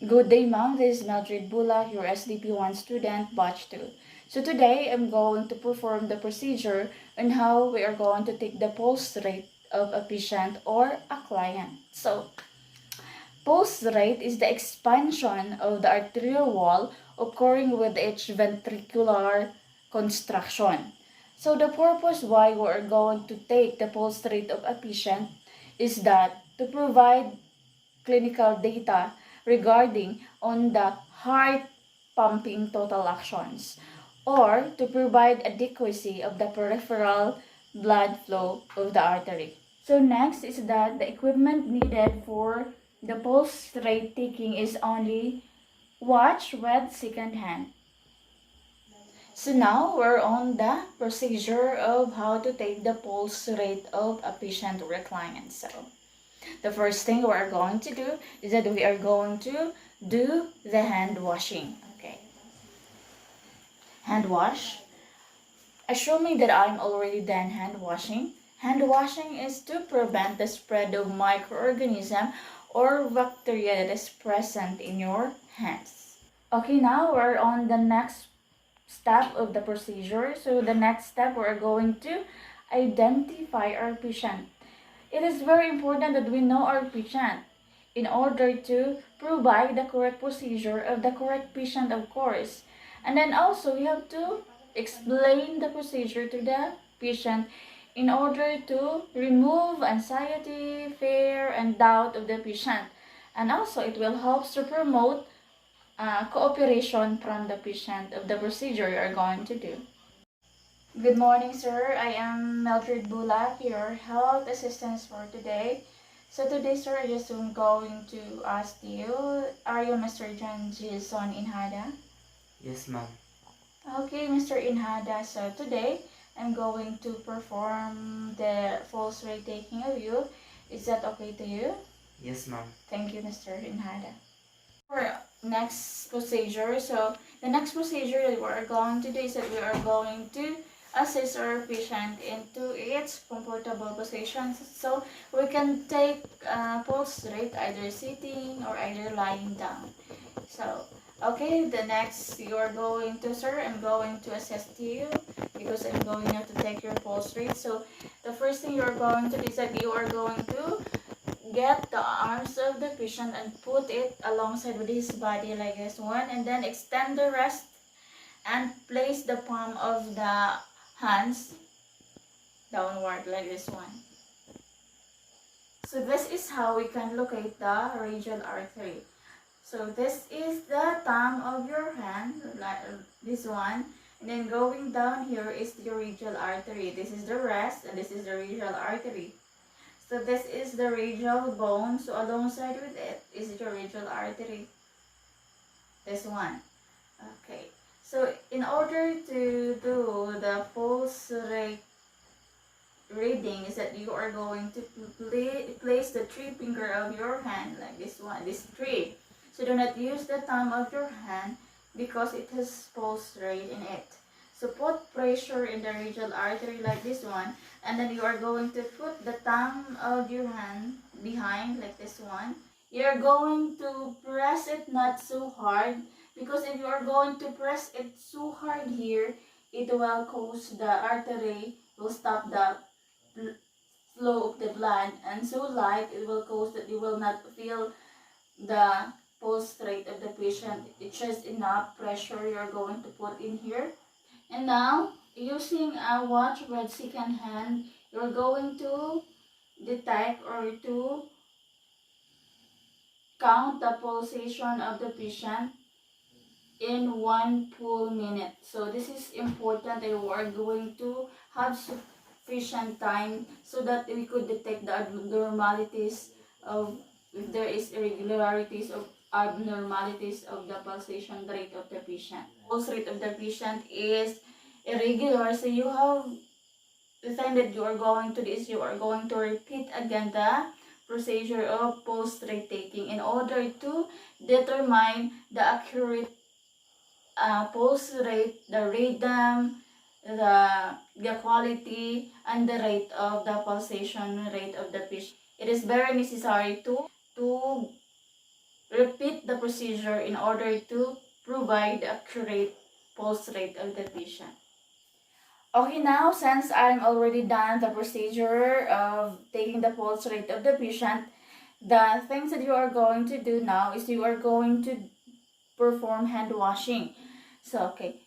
Good day, ma'am. This is Mildred Bula, your SDP1 student, batch 2. So today, I'm going to perform the procedure on how we are going to take the pulse rate of a patient or a client. So, pulse rate is the expansion of the arterial wall occurring with each ventricular contraction. So the purpose why we are going to take the pulse rate of a patient is that to provide clinical data regarding on the heart pumping total actions or to provide adequacy of the peripheral blood flow of the artery. So next is that the equipment needed for the pulse rate taking is only watch with second hand. So now we're on the procedure of how to take the pulse rate of a patient or a client. So the first thing we're going to do is that we are going to do the hand washing. Okay. Hand wash. Assuming that I'm already done hand washing. Hand washing is to prevent the spread of microorganism or bacteria that is present in your hands. Okay, now we're on the next step of the procedure. So the next step we're going to identify our patient. It is very important that we know our patient in order to provide the correct procedure of the correct patient, of course. And then also we have to explain the procedure to the patient in order to remove anxiety, fear, and doubt of the patient. And also it will help to promote cooperation from the patient of the procedure you are going to do. Good morning, sir. I am Mildred Bula, your health assistant for today. So today, sir, I just am going to ask you, are you Mr. John Jason Inhada? Yes, ma'am. Okay, Mr. Inhada. So today, I'm going to perform the pulse rate taking of you. Is that okay to you? Yes, ma'am. Thank you, Mr. Inhada. For next procedure, so the next procedure that we're going to do is that we are going to assist our patient into its comfortable position. So we can take pulse rate either sitting or either lying down. So, okay, the next you're going to, sir, I'm going to assist you because I'm going now to take your pulse rate. So the first thing you're going to do is that you are going to get the arms of the patient and put it alongside with his body like this one, and then extend the rest and place the palm of the hands downward like this one. So this is how we can locate the radial artery. So this is the thumb of your hand, like this one, and then going down here is the radial artery. This is the rest and this is the radial artery. So this is the radial bone. So alongside with it is the radial artery. This one. Okay. So in order to do the pulse rate reading is that you are going to place the three finger of your hand like this one. This three. So do not use the thumb of your hand because it has pulse rate in it. So put pressure in the radial artery like this one, and then you are going to put the thumb of your hand behind like this one. You're going to press it not so hard because if you are going to press it so hard here, it will cause the artery will stop the flow of the blood, and so light it will cause that you will not feel the pulse rate of the patient. It's just enough pressure you're going to put in here. And now, using a watch with second hand, you're going to detect or to count the pulsation of the patient in 1 full minute. So this is important that we are going to have sufficient time so that we could detect the abnormalities of, if there is irregularities of abnormalities of the pulsation rate of the patient. Pulse rate of the patient is irregular, so you have the time that you are going to this, you are going to repeat again the procedure of pulse rate taking in order to determine the accurate pulse rate, the rhythm, the quality, and the rate of the pulsation rate of the patient. It is very necessary to repeat the procedure in order to provide the accurate pulse rate of the patient. Okay, now since I'm already done the procedure of taking the pulse rate of the patient, the things that you are going to do now is you are going to perform hand washing. So, okay,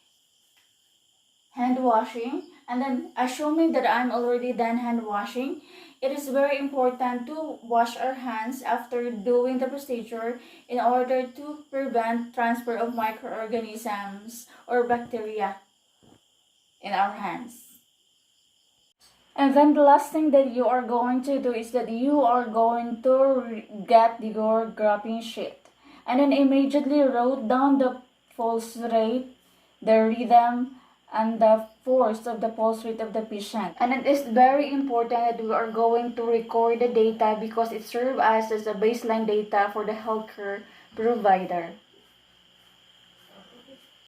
hand washing, and then assuming that I'm already done hand washing, it is very important to wash our hands after doing the procedure in order to prevent transfer of microorganisms or bacteria in our hands. And then the last thing that you are going to do is that you are going to get your graphing sheet and then immediately wrote down the pulse rate, the rhythm, and the force of the pulse rate of the patient. And it is very important that we are going to record the data because it serves us as a baseline data for the healthcare provider.